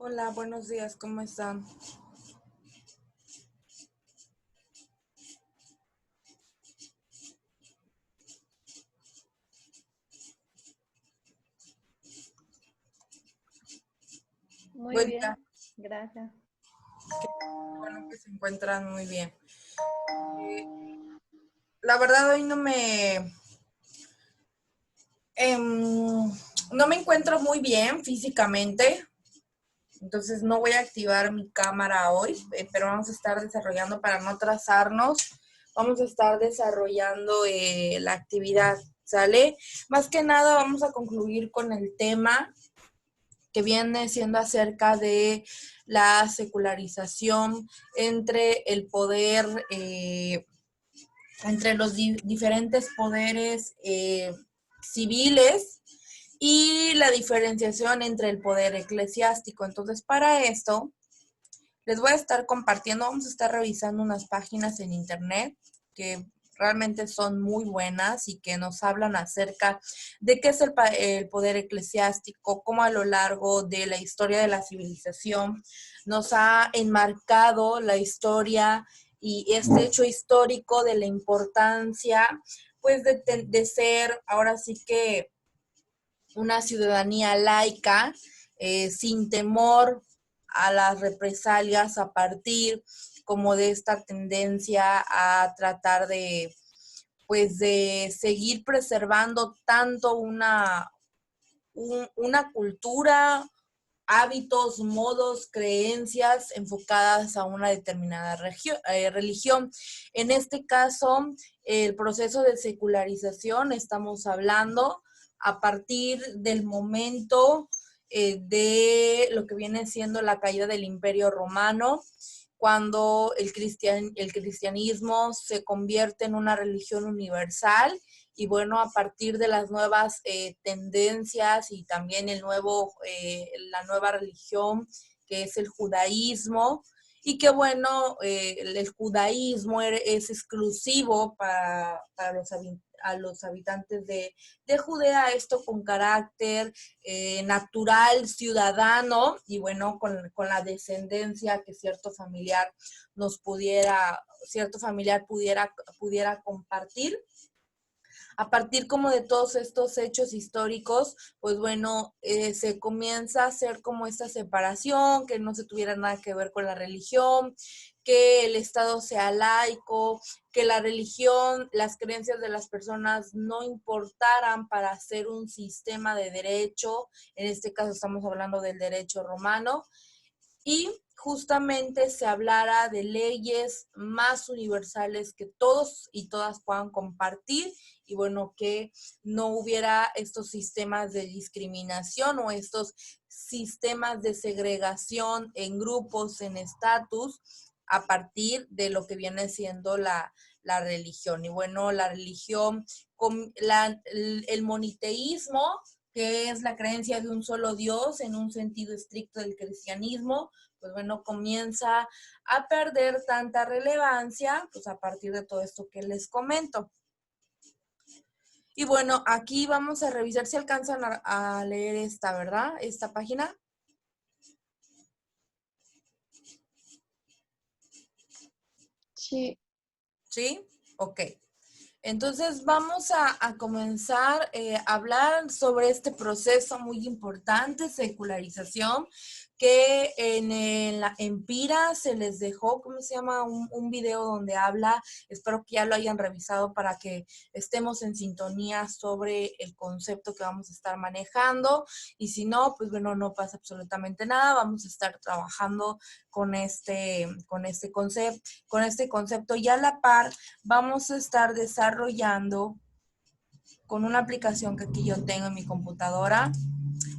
Hola, buenos días, ¿cómo están? Muy Buen día, bien, gracias. qué bueno que se encuentran muy bien. Eh, la verdad hoy no me encuentro muy bien físicamente, entonces no voy a activar mi cámara hoy, pero vamos a estar desarrollando para no trazarnos, vamos a estar desarrollando la actividad, ¿sale? Más que nada vamos a concluir con el tema que viene siendo acerca de la secularización entre el poder, entre los diferentes poderes civiles y la diferenciación entre el poder eclesiástico. Entonces, para esto, les voy a estar compartiendo, vamos a estar revisando unas páginas en internet que realmente son muy buenas y que nos hablan acerca de qué es el poder eclesiástico, cómo a lo largo de la historia de la civilización nos ha enmarcado la historia y este hecho histórico de la importancia pues de ser ahora sí que una ciudadanía laica, sin temor a las represalias a partir como de esta tendencia a tratar de pues de seguir preservando tanto una cultura, hábitos, modos, creencias enfocadas a una determinada religión. En este caso, el proceso de secularización, estamos hablando a partir del momento de lo que viene siendo la caída del Imperio Romano, cuando el cristianismo se convierte en una religión universal y bueno, a partir de las nuevas tendencias y también la nueva religión que es el judaísmo, y que bueno, el judaísmo es exclusivo a los habitantes de Judea, esto con carácter natural, ciudadano, y bueno, con la descendencia que cierto familiar pudiera compartir. A partir como de todos estos hechos históricos, pues bueno, se comienza a hacer como esta separación, que no se tuviera nada que ver con la religión, que el Estado sea laico, que la religión, las creencias de las personas no importaran para hacer un sistema de derecho, en este caso estamos hablando del derecho romano, y justamente se hablara de leyes más universales que todos y todas puedan compartir y bueno, que no hubiera estos sistemas de discriminación o estos sistemas de segregación en grupos, en estatus, a partir de lo que viene siendo la religión. Y bueno, la religión, el moniteísmo, que es la creencia de un solo Dios en un sentido estricto del cristianismo, pues bueno, comienza a perder tanta relevancia, pues a partir de todo esto que les comento. Y bueno, aquí vamos a revisar si alcanzan a leer esta, ¿verdad? Esta página. Sí, ¿Sí? Ok. Entonces vamos a comenzar a hablar sobre este proceso muy importante, secularización, que en Pira se les dejó, ¿cómo se llama? Un video donde habla, espero que ya lo hayan revisado para que estemos en sintonía sobre el concepto que vamos a estar manejando, y si no, pues bueno, no pasa absolutamente nada, vamos a estar trabajando con este concepto y a la par vamos a estar desarrollando con una aplicación que aquí yo tengo en mi computadora,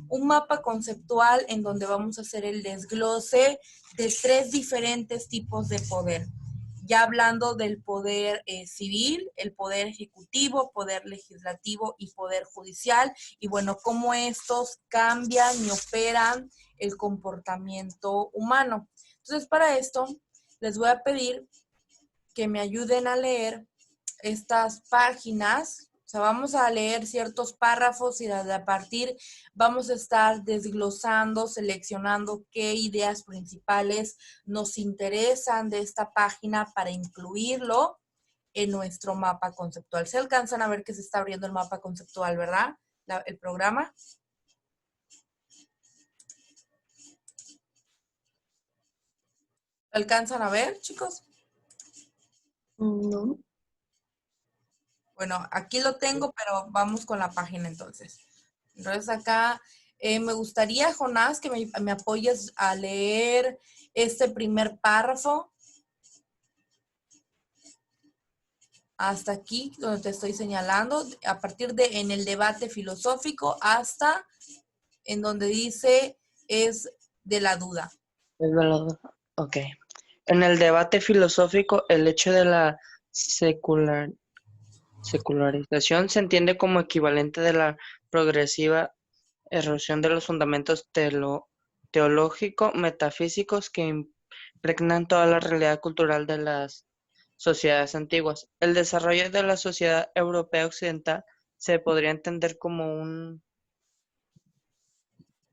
un mapa conceptual en donde vamos a hacer el desglose de 3 diferentes tipos de poder. Ya hablando del poder civil, el poder ejecutivo, poder legislativo y poder judicial, y bueno, cómo estos cambian y operan el comportamiento humano. Entonces, para esto, les voy a pedir que me ayuden a leer estas páginas, sea, vamos a leer ciertos párrafos y a partir vamos a estar desglosando, seleccionando qué ideas principales nos interesan de esta página para incluirlo en nuestro mapa conceptual. Se alcanzan a ver que se está abriendo el mapa conceptual, ¿verdad? El programa. ¿Lo alcanzan a ver, chicos? No. Bueno, aquí lo tengo, pero vamos con la página entonces. Entonces acá me gustaría, Jonás, que me apoyes a leer este primer párrafo. Hasta aquí, donde te estoy señalando, a partir de en el debate filosófico hasta en donde dice es de la duda. Es verdad. Ok. En el debate filosófico, el hecho de la secularización se entiende como equivalente de la progresiva erosión de los fundamentos teológico-metafísicos que impregnan toda la realidad cultural de las sociedades antiguas. El desarrollo de la sociedad europea occidental se podría entender como un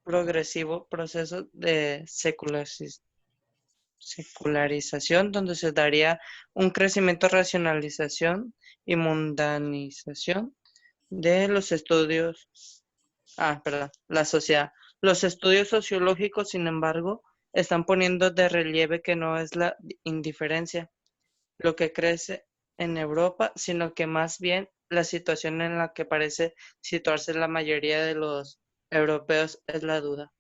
progresivo proceso de secularización donde se daría un crecimiento, racionalización y mundanización de los estudios, la sociedad. Los estudios sociológicos, sin embargo, están poniendo de relieve que no es la indiferencia lo que crece en Europa, sino que más bien la situación en la que parece situarse la mayoría de los europeos es la duda.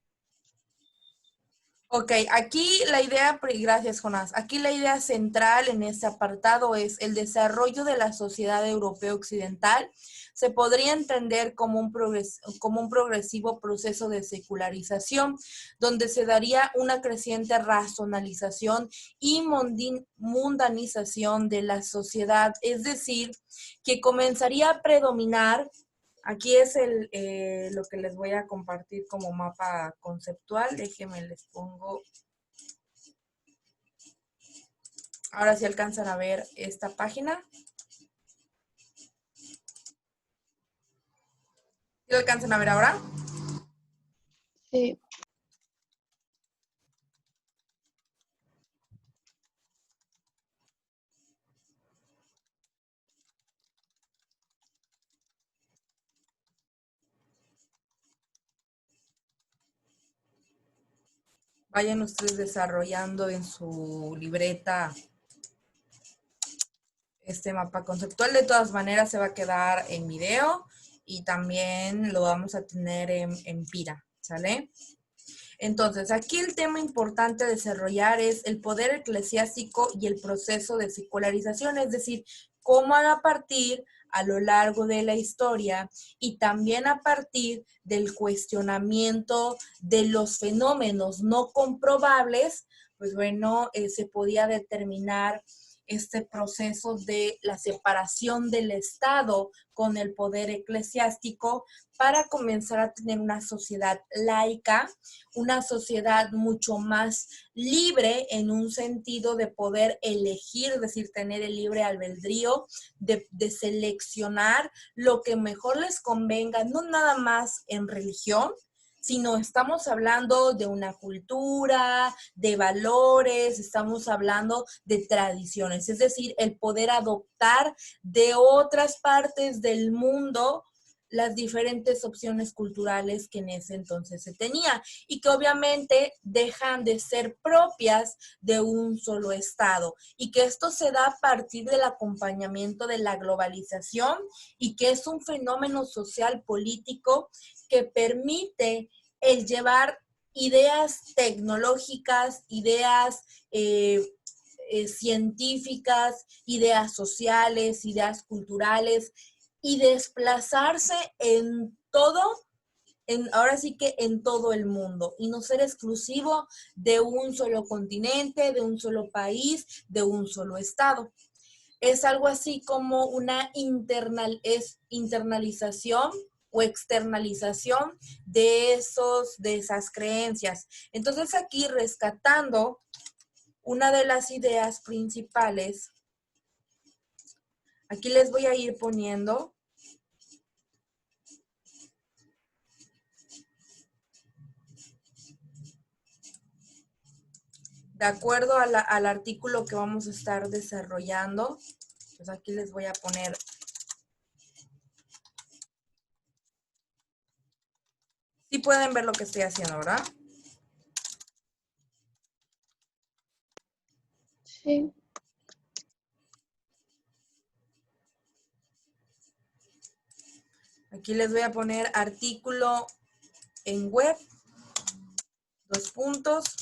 Ok, aquí la idea, gracias Jonás, aquí la idea central en este apartado es el desarrollo de la sociedad europea occidental. Se podría entender como un progresivo proceso de secularización, donde se daría una creciente racionalización y mundanización de la sociedad, es decir, que comenzaría a predominar. Aquí es lo que les voy a compartir como mapa conceptual. Déjenme, les pongo. Ahora sí alcanzan a ver esta página. ¿Sí lo alcanzan a ver ahora? Sí. Vayan ustedes desarrollando en su libreta este mapa conceptual. De todas maneras se va a quedar en video y también lo vamos a tener en Pira, ¿sale? Entonces, aquí el tema importante a desarrollar es el poder eclesiástico y el proceso de secularización, es decir, cómo a partir a lo largo de la historia y también a partir del cuestionamiento de los fenómenos no comprobables, pues bueno, se podía determinar este proceso de la separación del Estado con el poder eclesiástico para comenzar a tener una sociedad laica, una sociedad mucho más libre en un sentido de poder elegir, es decir, tener el libre albedrío, de seleccionar lo que mejor les convenga, no nada más en religión, sino estamos hablando de una cultura, de valores, estamos hablando de tradiciones, es decir, el poder adoptar de otras partes del mundo las diferentes opciones culturales que en ese entonces se tenía y que obviamente dejan de ser propias de un solo estado y que esto se da a partir del acompañamiento de la globalización y que es un fenómeno social político que permite el llevar ideas tecnológicas, ideas científicas, ideas sociales, ideas culturales y desplazarse en todo, ahora sí que en todo el mundo y no ser exclusivo de un solo continente, de un solo país, de un solo estado. Es algo así como una internalización o externalización de esas creencias. Entonces aquí rescatando una de las ideas principales, aquí les voy a ir poniendo de acuerdo al artículo que vamos a estar desarrollando, pues aquí les voy a poner. Sí pueden ver lo que estoy haciendo, ¿verdad? Sí. Aquí les voy a poner artículo en web, 2 puntos,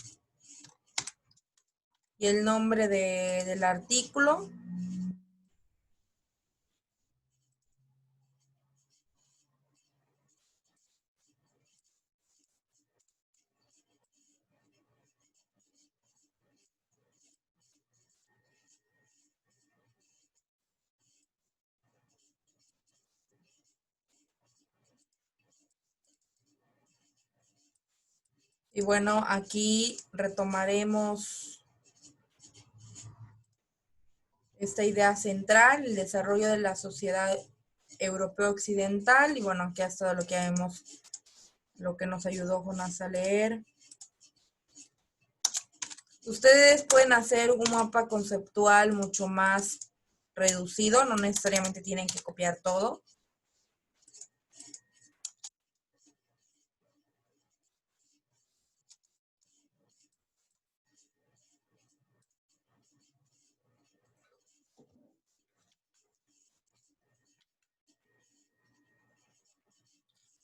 y el nombre del artículo. Y bueno, aquí retomaremos esta idea central, el desarrollo de la sociedad europea occidental. Y bueno, aquí hasta lo que vemos, lo que nos ayudó Jonás a leer. Ustedes pueden hacer un mapa conceptual mucho más reducido, no necesariamente tienen que copiar todo.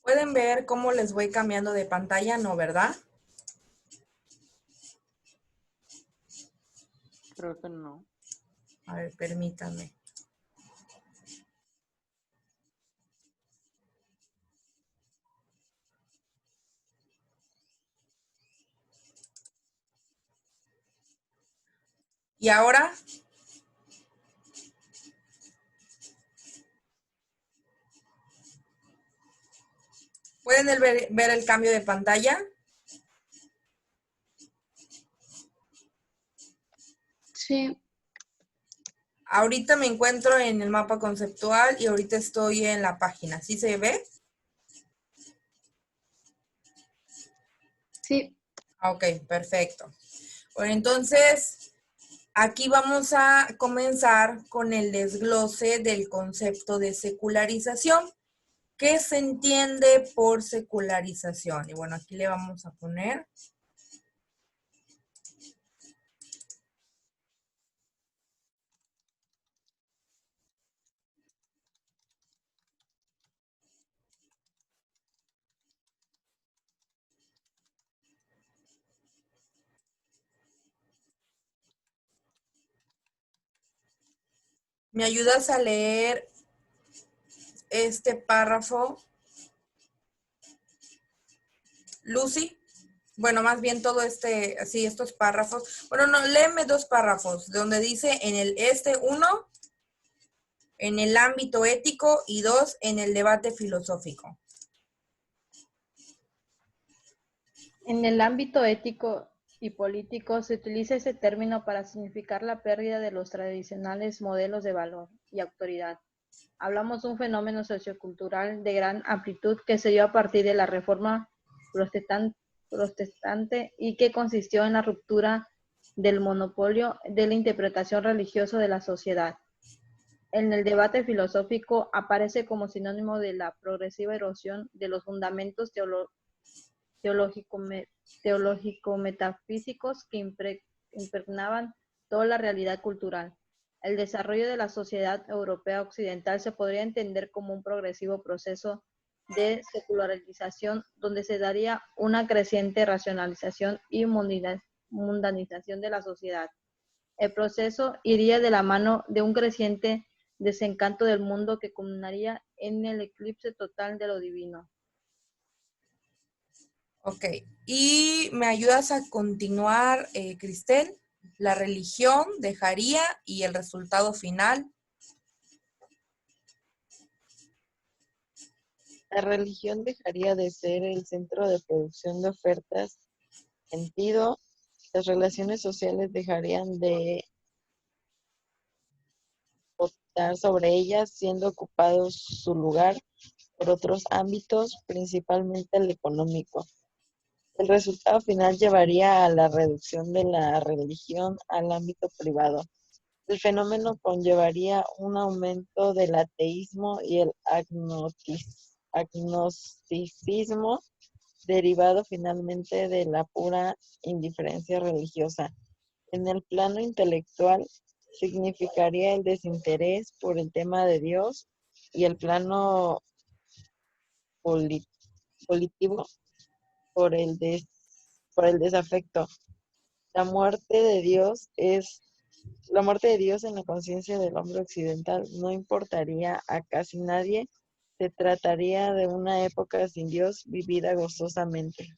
¿Pueden ver cómo les voy cambiando de pantalla? No, ¿verdad? Creo que no. A ver, permítanme. ¿Y ahora? ¿Pueden ver el cambio de pantalla? Sí. Ahorita me encuentro en el mapa conceptual y ahorita estoy en la página. ¿Sí se ve? Sí. Ok, perfecto. Bueno, entonces, aquí vamos a comenzar con el desglose del concepto de secularización. ¿Qué se entiende por secularización? Y bueno, aquí le vamos a poner. ¿Me ayudas a leer este párrafo, Lucy? Bueno, más bien todo así, estos párrafos. Bueno, no, léeme 2 párrafos, donde dice en el 1, en el ámbito ético, y 2, en el debate filosófico. En el ámbito ético y político se utiliza ese término para significar la pérdida de los tradicionales modelos de valor y autoridad. Hablamos de un fenómeno sociocultural de gran amplitud que se dio a partir de la Reforma protestante y que consistió en la ruptura del monopolio de la interpretación religiosa de la sociedad. En el debate filosófico aparece como sinónimo de la progresiva erosión de los fundamentos teológico-metafísicos que impregnaban toda la realidad cultural. El desarrollo de la sociedad europea occidental se podría entender como un progresivo proceso de secularización donde se daría una creciente racionalización y mundanización de la sociedad. El proceso iría de la mano de un creciente desencanto del mundo que culminaría en el eclipse total de lo divino. Ok, y me ayudas a continuar, Cristel. La religión dejaría y el resultado final. La religión dejaría de ser el centro de producción de ofertas, sentido, las relaciones sociales dejarían de votar sobre ellas, siendo ocupados su lugar por otros ámbitos, principalmente el económico. El resultado final llevaría a la reducción de la religión al ámbito privado. El fenómeno conllevaría un aumento del ateísmo y el agnosticismo, derivado finalmente de la pura indiferencia religiosa. En el plano intelectual, significaría el desinterés por el tema de Dios, y el plano volitivo por por el desafecto. La muerte de Dios la muerte de Dios en la conciencia del hombre occidental no importaría a casi nadie. Se trataría de una época sin Dios vivida gozosamente.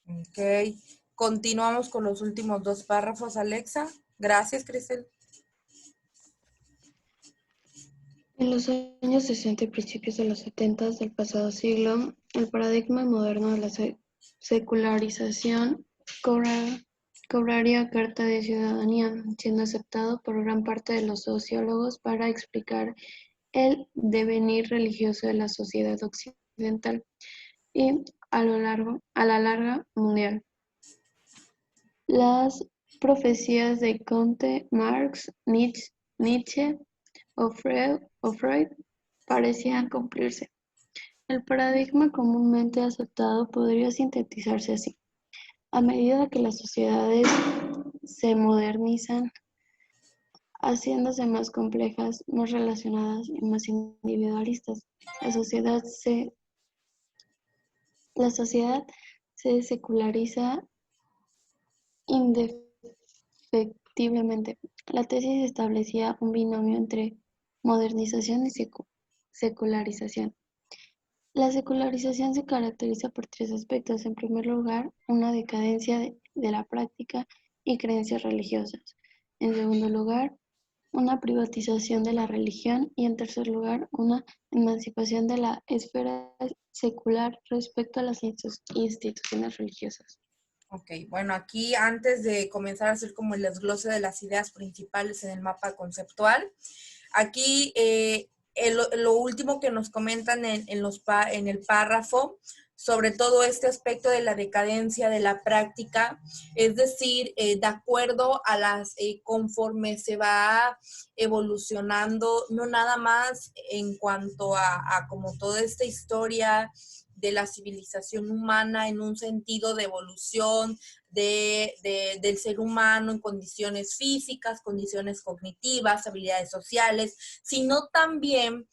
Ok. Continuamos con los últimos dos párrafos, Alexa. Gracias, Cristel. En los años 60 y principios de los 70 del pasado siglo, el paradigma moderno de la secularización cobraría carta de ciudadanía, siendo aceptado por gran parte de los sociólogos para explicar el devenir religioso de la sociedad occidental y a la larga mundial. Las profecías de Comte, Marx, Nietzsche o Freud parecían cumplirse. El paradigma comúnmente aceptado podría sintetizarse así: a medida que las sociedades se modernizan, haciéndose más complejas, más relacionadas y más individualistas, la sociedad se seculariza indefectiblemente. La tesis establecía un binomio entre modernización y secularización. La secularización se caracteriza por tres aspectos. En primer lugar, una decadencia de la práctica y creencias religiosas. En segundo lugar, una privatización de la religión. Y en tercer lugar, una emancipación de la esfera secular respecto a las instituciones religiosas. Ok, bueno, aquí antes de comenzar a hacer como el desglose de las ideas principales en el mapa conceptual, aquí lo último que nos comentan en el párrafo, sobre todo este aspecto de la decadencia de la práctica, es decir, de acuerdo a conforme se va evolucionando, no nada más en cuanto a como toda esta historia de la civilización humana en un sentido de evolución del ser humano en condiciones físicas, condiciones cognitivas, habilidades sociales, sino también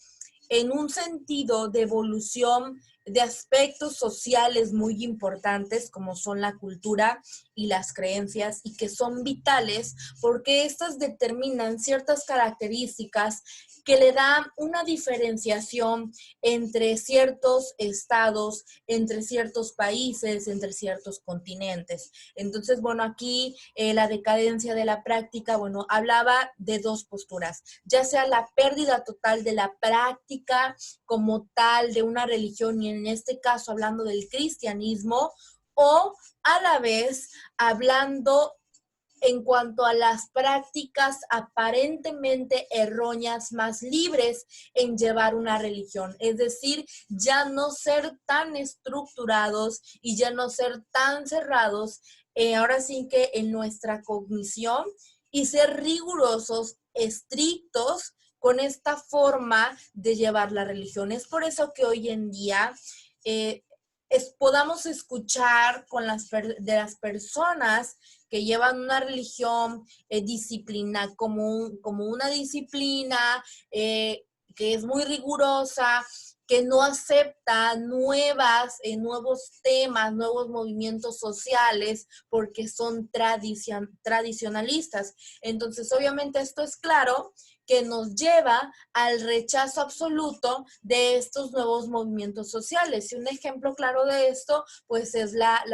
en un sentido de evolución de aspectos sociales muy importantes como son la cultura y las creencias, y que son vitales porque estas determinan ciertas características que le dan una diferenciación entre ciertos estados, entre ciertos países, entre ciertos continentes. Entonces, bueno, aquí la decadencia de la práctica, bueno, hablaba de dos posturas, ya sea la pérdida total de la práctica como tal de una religión, y en este caso hablando del cristianismo, o a la vez hablando en cuanto a las prácticas aparentemente erróneas más libres en llevar una religión. Es decir, ya no ser tan estructurados y ya no ser tan cerrados, ahora sí que en nuestra cognición, y ser rigurosos, estrictos con esta forma de llevar la religión. Es por eso que hoy en día podamos escuchar de las personas que llevan una religión disciplina como una disciplina que es muy rigurosa, que no acepta nuevos temas, nuevos movimientos sociales, porque son tradicionalistas. Entonces, obviamente esto es claro que nos lleva al rechazo absoluto de estos nuevos movimientos sociales. Y un ejemplo claro de esto, pues es la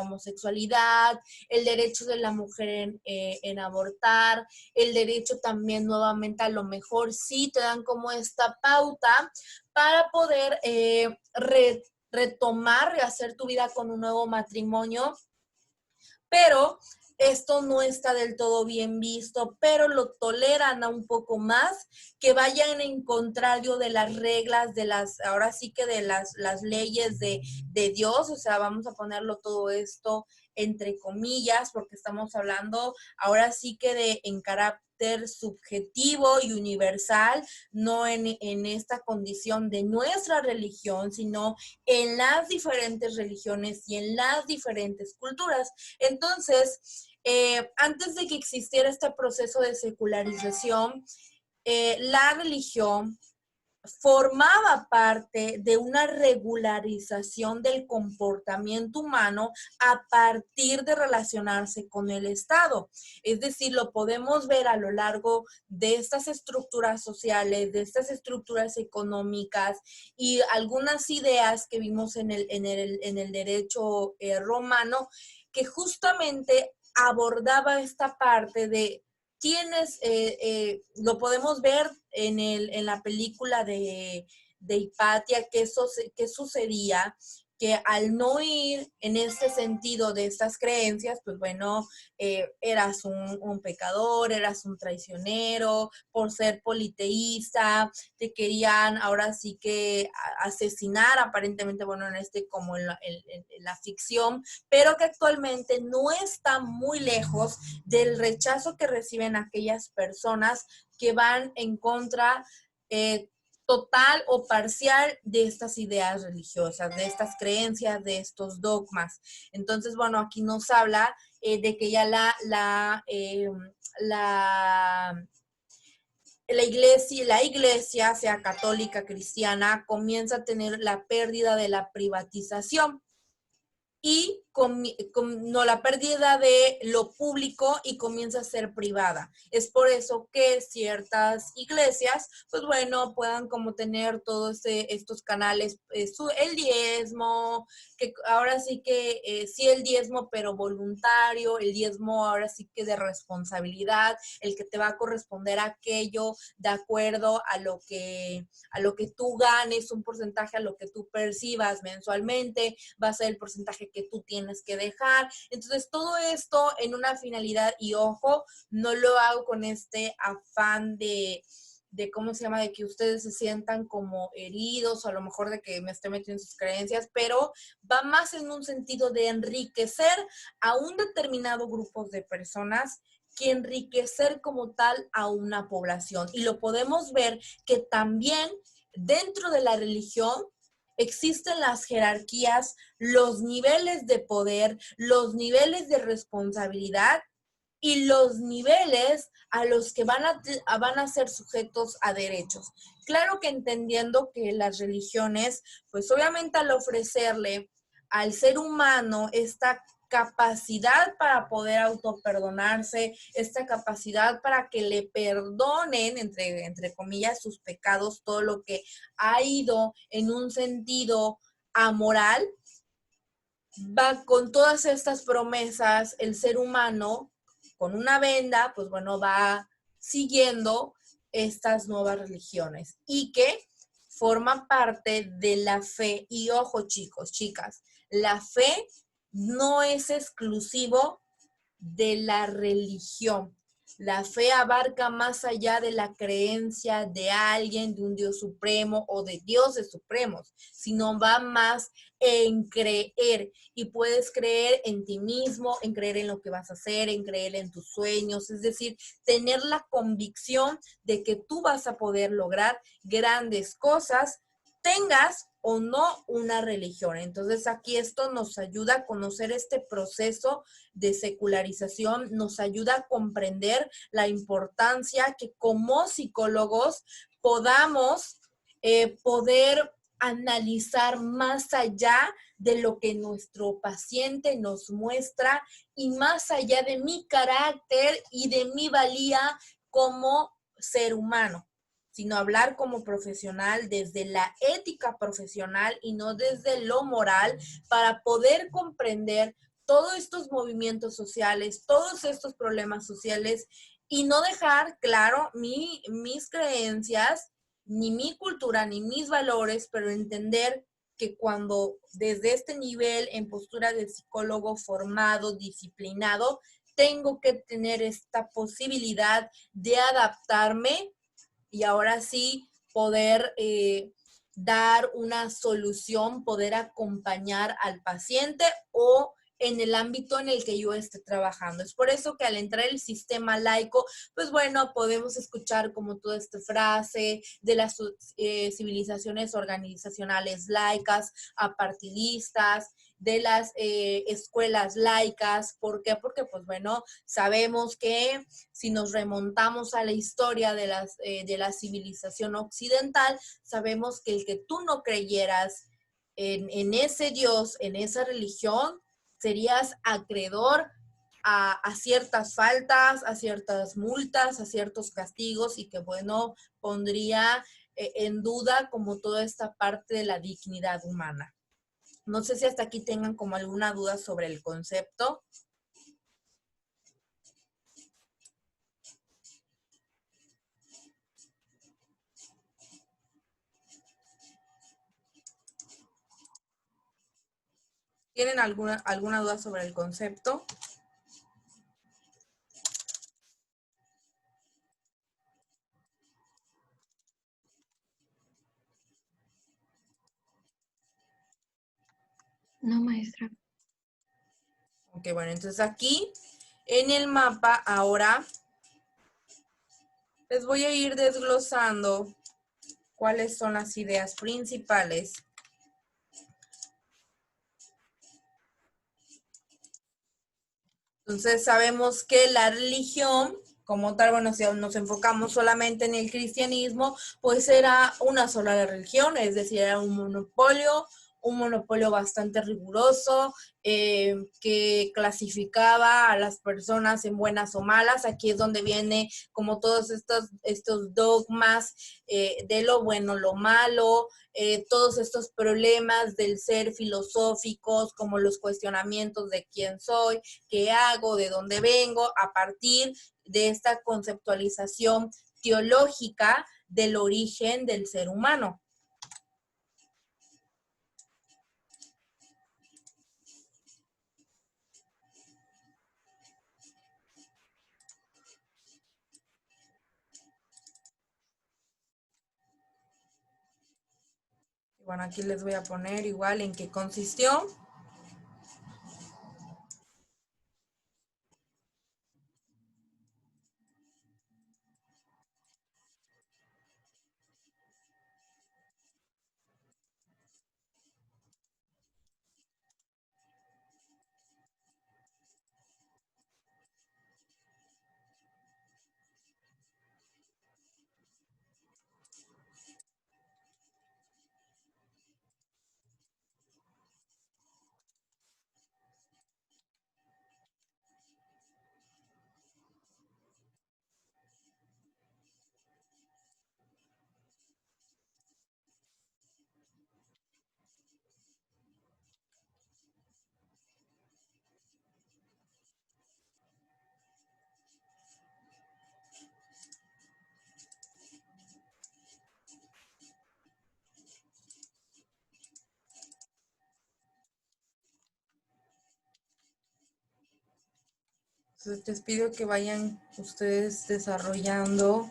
homosexualidad, el derecho de la mujer en abortar, el derecho también nuevamente a lo mejor sí te dan como esta pauta para poder retomar y hacer tu vida con un nuevo matrimonio, pero esto no está del todo bien visto, pero lo toleran a un poco más, que vayan en contrario de las reglas, ahora sí que de las leyes de Dios, o sea, vamos a ponerlo todo esto entre comillas, porque estamos hablando ahora sí que en carácter subjetivo y universal, no en esta condición de nuestra religión, sino en las diferentes religiones y en las diferentes culturas. Entonces, antes de que existiera este proceso de secularización, la religión formaba parte de una regularización del comportamiento humano a partir de relacionarse con el Estado. Es decir, lo podemos ver a lo largo de estas estructuras sociales, de estas estructuras económicas y algunas ideas que vimos en el derecho romano, que justamente abordaba esta parte de lo podemos ver en la película de Hipatia, qué sucedía, que al no ir en este sentido de estas creencias, pues bueno, eras un pecador, eras un traicionero, por ser politeísta, te querían ahora sí que asesinar, aparentemente, bueno, como en la ficción, pero que actualmente no está muy lejos del rechazo que reciben aquellas personas que van en contra total o parcial de estas ideas religiosas, de estas creencias, de estos dogmas. Entonces, bueno, aquí nos habla de que ya la iglesia, sea católica, cristiana, comienza a tener la pérdida de la privatización y no la pérdida de lo público y comienza a ser privada. Es por eso que ciertas iglesias, pues bueno, puedan como tener todos estos canales, el diezmo, que ahora sí que sí el diezmo, pero voluntario, el diezmo ahora sí que de responsabilidad, el que te va a corresponder aquello de acuerdo a lo que tú ganes, un porcentaje a lo que tú percibas mensualmente, va a ser el porcentaje que tú tienes que dejar. Entonces, todo esto en una finalidad, y ojo, no lo hago con este afán de cómo se llama, de que ustedes se sientan como heridos o a lo mejor de que me esté metiendo en sus creencias, pero va más en un sentido de enriquecer a un determinado grupo de personas que enriquecer como tal a una población. Y lo podemos ver que también dentro de la religión existen las jerarquías, los niveles de poder, los niveles de responsabilidad y los niveles a los que van a ser sujetos a derechos. Claro que entendiendo que las religiones, pues obviamente al ofrecerle al ser humano esta capacidad para poder autoperdonarse, esta capacidad para que le perdonen, entre comillas, sus pecados, todo lo que ha ido en un sentido amoral, va con todas estas promesas, el ser humano, con una venda, pues bueno, va siguiendo estas nuevas religiones y que forman parte de la fe. Y ojo, chicos, chicas, la fe no es exclusivo de la religión. La fe abarca más allá de la creencia de alguien, de un Dios supremo o de dioses supremos, sino va más en creer. Y puedes creer en ti mismo, en creer en lo que vas a hacer, en creer en tus sueños, es decir, tener la convicción de que tú vas a poder lograr grandes cosas, tengas o no una religión. Entonces aquí esto nos ayuda a conocer este proceso de secularización, nos ayuda a comprender la importancia que como psicólogos podamos poder analizar más allá de lo que nuestro paciente nos muestra y más allá de mi carácter y de mi valía como ser humano, sino hablar como profesional desde la ética profesional y no desde lo moral para poder comprender todos estos movimientos sociales, todos estos problemas sociales y no dejar claro mis creencias, ni mi cultura, ni mis valores, pero entender que cuando desde este nivel, en postura de psicólogo formado, disciplinado, tengo que tener esta posibilidad de adaptarme y ahora sí poder dar una solución, poder acompañar al paciente o en el ámbito en el que yo esté trabajando. Es por eso que al entrar el sistema laico, pues bueno, podemos escuchar como toda esta frase de las civilizaciones organizacionales laicas, apartidistas, de las escuelas laicas. ¿Por qué? Porque, pues bueno, sabemos que si nos remontamos a la historia de la civilización occidental, sabemos que el que tú no creyeras en ese Dios, en esa religión, serías acreedor a ciertas faltas, a ciertas multas, a ciertos castigos y que, bueno, pondría en duda como toda esta parte de la dignidad humana. No sé si hasta aquí tengan como alguna duda sobre el concepto. ¿Tienen alguna duda sobre el concepto? No, maestra. Ok, bueno, entonces aquí en el mapa ahora les voy a ir desglosando cuáles son las ideas principales. Entonces sabemos que la religión, como tal, bueno, si nos enfocamos solamente en el cristianismo, pues era una sola religión, es decir, era un monopolio bastante riguroso, que clasificaba a las personas en buenas o malas. Aquí es donde viene como todos estos dogmas de lo bueno, lo malo, todos estos problemas del ser filosóficos, como los cuestionamientos de quién soy, qué hago, de dónde vengo, a partir de esta conceptualización teológica del origen del ser humano. Bueno, aquí les voy a poner igual en qué consistió. Entonces les pido que vayan ustedes desarrollando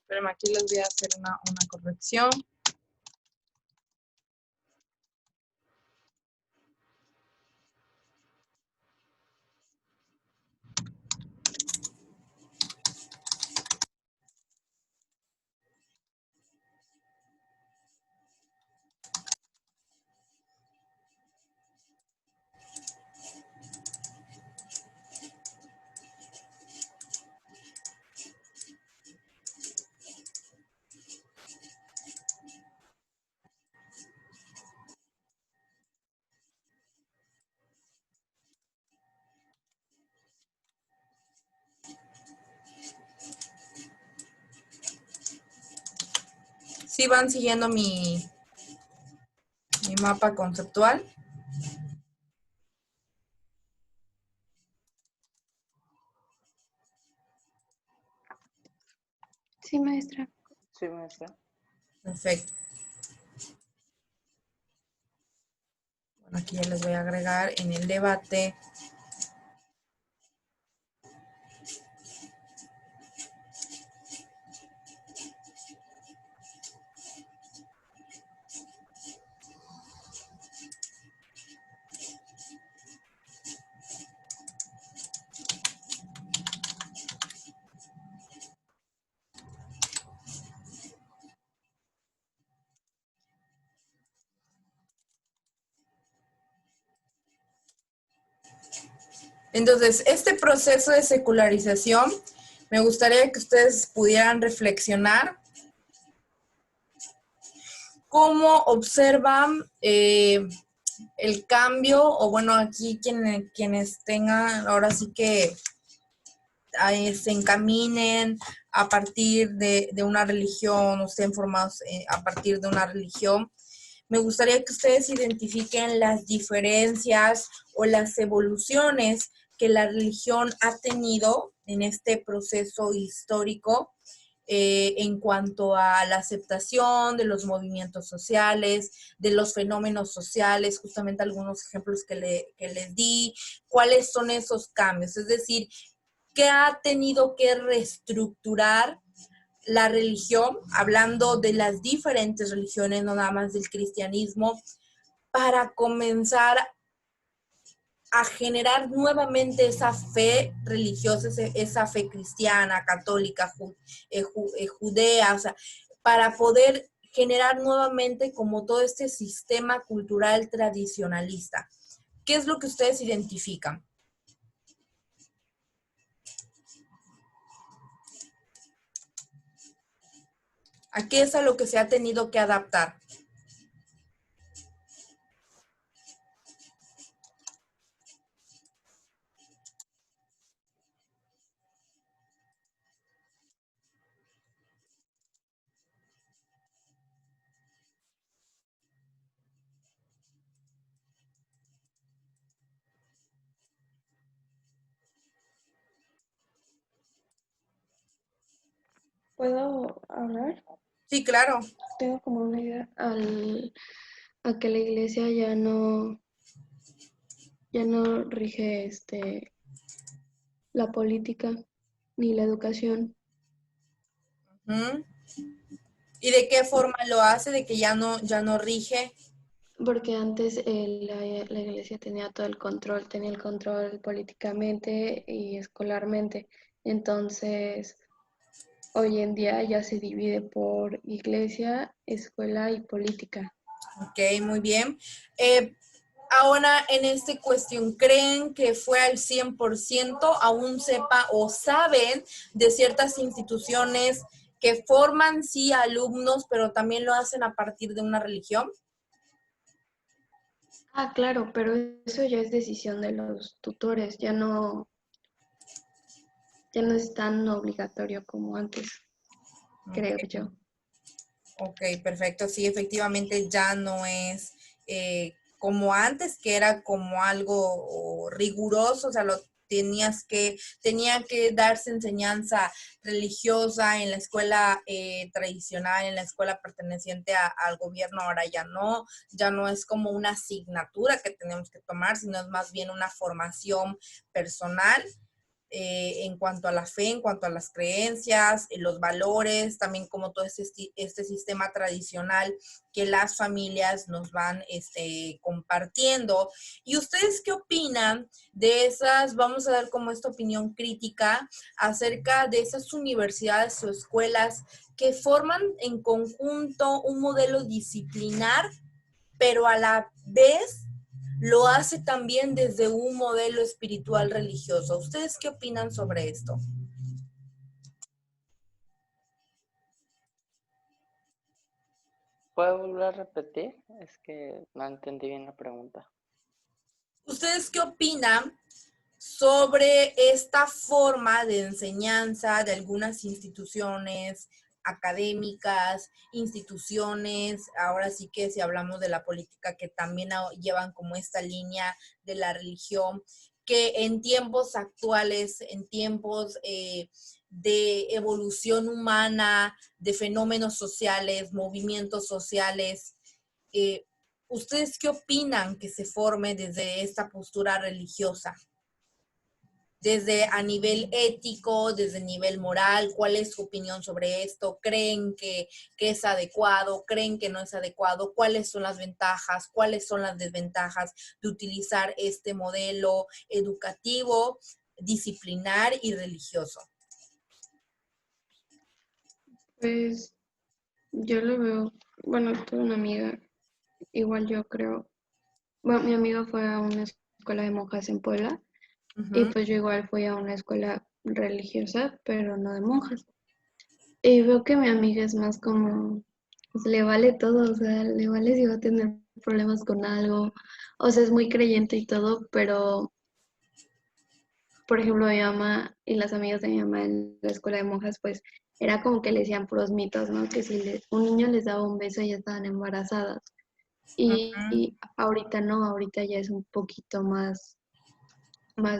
pero aquí les voy a hacer una corrección. ¿Sí van siguiendo mi mapa conceptual? Sí, maestra. Sí, maestra. Perfecto. Bueno, aquí ya les voy a agregar en el debate. Entonces, este proceso de secularización, me gustaría que ustedes pudieran reflexionar cómo observan el cambio, o bueno, aquí quienes tengan, ahora sí que se encaminen a partir de una religión, o estén formados a partir de una religión. Me gustaría que ustedes identifiquen las diferencias o las evoluciones que la religión ha tenido en este proceso histórico en cuanto a la aceptación de los movimientos sociales, de los fenómenos sociales, justamente algunos ejemplos que les di, cuáles son esos cambios, es decir, qué ha tenido que reestructurar la religión, hablando de las diferentes religiones, no nada más del cristianismo, para comenzar a generar nuevamente esa fe religiosa, esa fe cristiana, católica, judea, o sea, para poder generar nuevamente como todo este sistema cultural tradicionalista. ¿Qué es lo que ustedes identifican? ¿A qué es a lo que se ha tenido que adaptar? ¿Puedo hablar? Sí, claro. Tengo como una idea a que la iglesia ya no rige la política ni la educación, ¿Mm? ¿Y de qué forma lo hace? ¿De que ya no rige? porque antes la iglesia tenía todo tenía el control políticamente y escolarmente. Entonces, hoy en día ya se divide por iglesia, escuela y política. Ok, muy bien. Ahora, en esta cuestión, ¿creen que fue al 100%? ¿Aún sepa o saben de ciertas instituciones que forman, sí, alumnos, pero también lo hacen a partir de una religión? Ah, claro, pero eso ya es decisión de los tutores, ya no es tan obligatorio como antes, creo Ok, yo. ok, perfecto. Sí, efectivamente ya no es como antes, que era como algo riguroso, o sea, tenía que darse enseñanza religiosa en la escuela tradicional, en la escuela perteneciente al gobierno, ahora ya no es como una asignatura que tenemos que tomar, sino es más bien una formación personal en cuanto a la fe, en cuanto a las creencias, los valores, también como todo este sistema tradicional que las familias nos van compartiendo. ¿Y ustedes qué opinan de esas, vamos a dar como esta opinión crítica acerca de esas universidades o escuelas que forman en conjunto un modelo disciplinar, pero a la vez lo hace también desde un modelo espiritual religioso? ¿Ustedes qué opinan sobre esto? ¿Puedo volver a repetir? Es que no entendí bien la pregunta. ¿Ustedes qué opinan sobre esta forma de enseñanza de algunas instituciones académicas, instituciones, ahora sí que si hablamos de la política, que también llevan como esta línea de la religión, que en tiempos actuales, en tiempos de evolución humana, de fenómenos sociales, movimientos sociales, ¿ustedes qué opinan que se forme desde esta postura religiosa? Desde a nivel ético, desde nivel moral, ¿cuál es su opinión sobre esto? ¿Creen que es adecuado? ¿Creen que no es adecuado? ¿Cuáles son las ventajas? ¿Cuáles son las desventajas de utilizar este modelo educativo, disciplinar y religioso? Pues yo lo veo, bueno, tuve una amiga, igual yo creo, bueno, mi amiga fue a una escuela de monjas en Puebla y Uh-huh. pues yo igual fui a una escuela religiosa, pero no de monjas. Y veo que mi amiga es más como, pues le vale todo, o sea, le vale si va a tener problemas con algo, o sea, es muy creyente y todo, pero, por ejemplo, mi mamá y las amigas de mi mamá en la escuela de monjas, pues era como que le decían puros mitos, ¿no? Que si un niño les daba un beso ya estaban embarazadas. Uh-huh. Y ahorita no, ahorita ya es un poquito más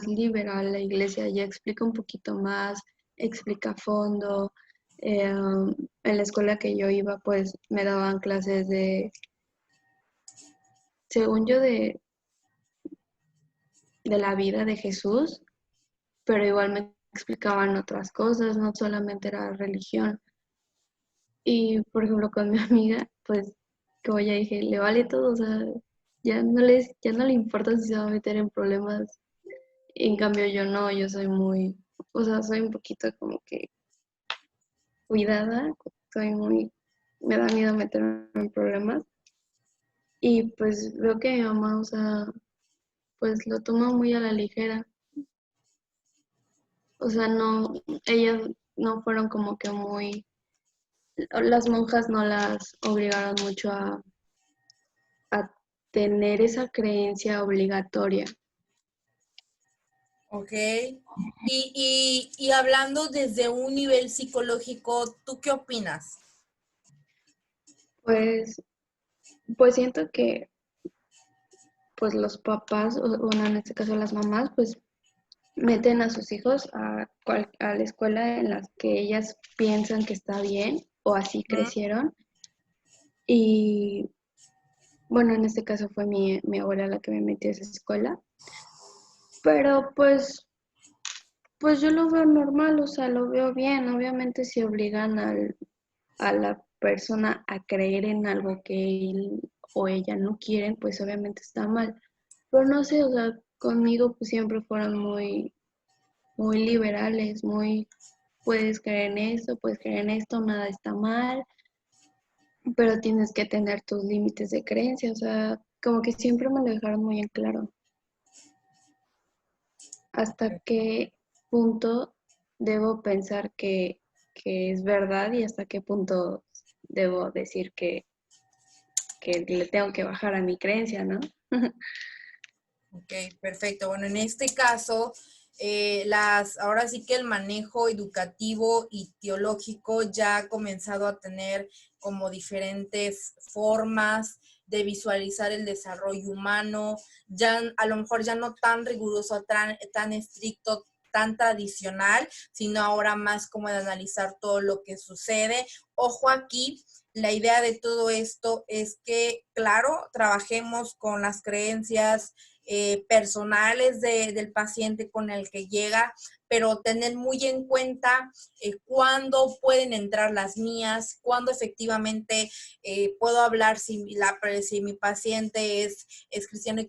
liberal, la iglesia ya explica un poquito más, explica a fondo. En la escuela que yo iba, pues me daban clases según yo, de la vida de Jesús, pero igual me explicaban otras cosas, no solamente era religión. Y por ejemplo, con mi amiga, pues, como ya dije, le vale todo, o sea, ya no le importa si se va a meter en problemas. En cambio, yo no, yo soy muy, o sea, soy un poquito como que cuidada, me da miedo meterme en problemas. Y pues veo que mi mamá, o sea, pues lo toma muy a la ligera. O sea, no, ellas no fueron como que muy, las monjas no las obligaron mucho a tener esa creencia obligatoria. Ok. Y hablando desde un nivel psicológico, ¿tú qué opinas? Pues, pues siento que pues los papás, o bueno, en este caso las mamás, pues meten a sus hijos a la escuela en las que ellas piensan que está bien o así Ujú. crecieron. Y bueno, en este caso fue mi abuela la que me metió a esa escuela. Pero pues yo lo veo normal, o sea, lo veo bien. Obviamente si obligan a la persona a creer en algo que él o ella no quieren, pues obviamente está mal. Pero no sé, o sea, conmigo pues siempre fueron muy liberales, puedes creer en esto, puedes creer en esto, nada está mal, pero tienes que tener tus límites de creencia, o sea, como que siempre me lo dejaron muy en claro. ¿Hasta qué punto debo pensar que es verdad y hasta qué punto debo decir que le tengo que bajar a mi creencia, ¿no? Ok, perfecto. Bueno, en este caso, ahora sí que el manejo educativo y teológico ya ha comenzado a tener como diferentes formas de visualizar el desarrollo humano, ya a lo mejor ya no tan riguroso, tan estricto, tan tradicional, sino ahora más como de analizar todo lo que sucede. Ojo aquí, la idea de todo esto es que, claro, trabajemos con las creencias personales del paciente con el que llega, pero tener muy en cuenta cuándo pueden entrar las mías, cuándo efectivamente puedo hablar si mi paciente es cristiano y